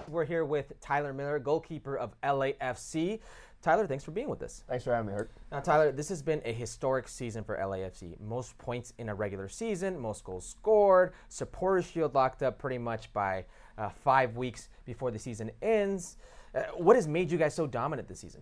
We're here with Tyler Miller, goalkeeper of LAFC. Tyler, thanks for being with us. Thanks for having me, Hurt. Now, Tyler, this has been a historic season for LAFC. Most points in a regular season, most goals scored, Supporters Shield locked up pretty much by 5 weeks before the season ends. What has made you guys so dominant this season?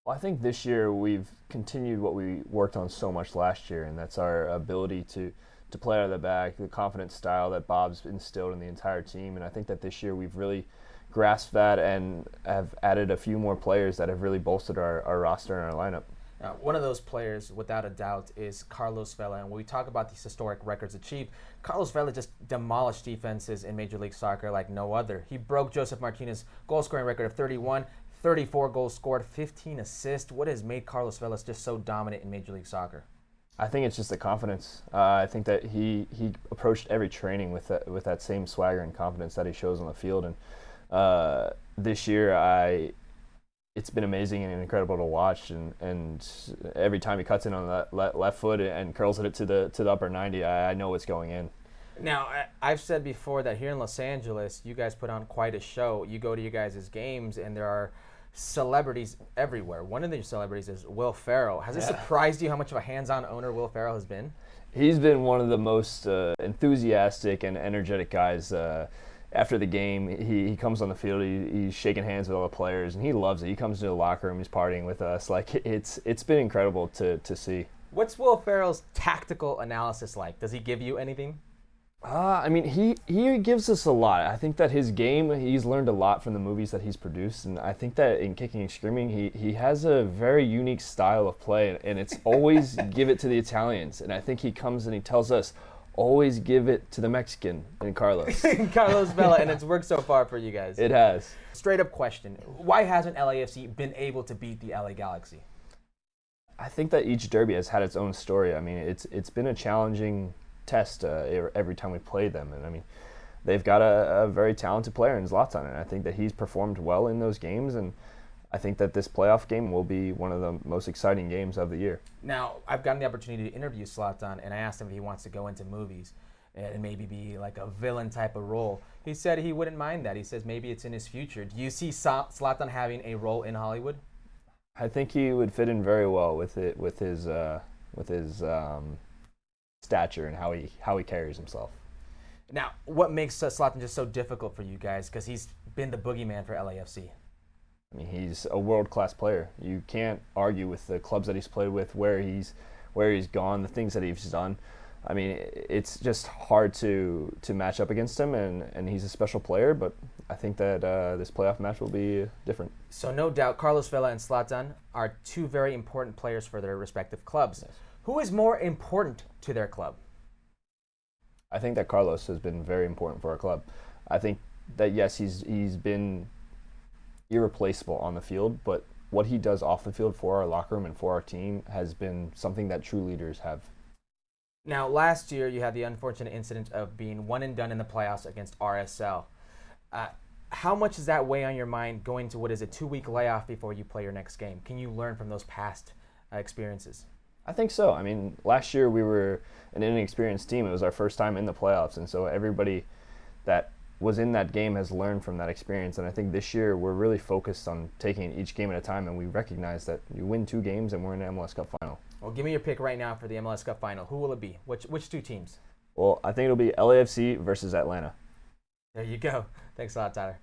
Well, I think this year we've continued what we worked on so much last year, and that's our ability to play out of the back, the confident style that Bob's instilled in the entire team. And I think that this year we've really grasped that and have added a few more players that have really bolstered our roster and our lineup. Now, one of those players, without a doubt, is Carlos Vela. And when we talk about these historic records achieved, Carlos Vela just demolished defenses in Major League Soccer like no other. He broke Joseph Martinez's goal-scoring record of 31, 34 goals scored, 15 assists. What has made Carlos Vela just so dominant in Major League Soccer? I think it's just the confidence. I think that he approached every training with that same swagger and confidence that he shows on the field. And this year, it's been amazing and incredible to watch. And every time he cuts in on that left foot and curls it to the upper 90, I know it's going in. Now, I've said before that here in Los Angeles, you guys put on quite a show. You go to you guys' games, and there are celebrities everywhere. One of the celebrities is Will Ferrell. Has it surprised you how much of a hands-on owner Will Ferrell has been? He's been one of the most enthusiastic and energetic guys. After the game, he comes on the field, he's shaking hands with all the players, and he loves it. He comes to the locker room, he's partying with us. Like, it's been incredible to see. What's Will Ferrell's tactical analysis like? Does he give you anything? I mean, he gives us a lot. I think that his game, he's learned a lot from the movies that he's produced, and I think that in Kicking and Screaming, he has a very unique style of play, and it's always give it to the Italians. And I think he comes and he tells us, always give it to the Mexican in Carlos. Carlos Vela, and it's worked so far for you guys. It has. Straight up question, why hasn't LAFC been able to beat the LA Galaxy? I think that each derby has had its own story. I mean, it's been a challenging test every time we play them, and I mean, they've got a very talented player in Zlatan, and I think that he's performed well in those games, and I think that this playoff game will be one of the most exciting games of the year. Now, I've gotten the opportunity to interview Zlatan, and I asked him if he wants to go into movies and maybe be like a villain type of role. He said he wouldn't mind that. He says maybe it's in his future. Do you see Zlatan having a role in Hollywood? I think he would fit in very well with his stature and how he carries himself. Now, what makes Zlatan just so difficult for you guys? Because he's been the boogeyman for LAFC. I mean, he's a world-class player. You can't argue with the clubs that he's played with, where he's gone, the things that he's done. I mean, it's just hard to match up against him, and he's a special player, but I think that this playoff match will be different. So no doubt, Carlos Vela and Zlatan are two very important players for their respective clubs. Yes. Who is more important to their club? I think that Carlos has been very important for our club. I think that, yes, he's been irreplaceable on the field, but what he does off the field for our locker room and for our team has been something that true leaders have. Now, last year you had the unfortunate incident of being one and done in the playoffs against RSL. How much does that weigh on your mind going to what is a 2-week layoff before you play your next game? Can you learn from those past experiences? I think so. I mean, last year we were an inexperienced team. It was our first time in the playoffs, and so everybody that was in that game has learned from that experience. And I think this year we're really focused on taking each game at a time, and we recognize that you win 2 games and we're in an MLS Cup final. Well, give me your pick right now for the MLS Cup final. Who will it be? Which 2 teams? Well, I think it'll be LAFC versus Atlanta. There you go. Thanks a lot, Tyler.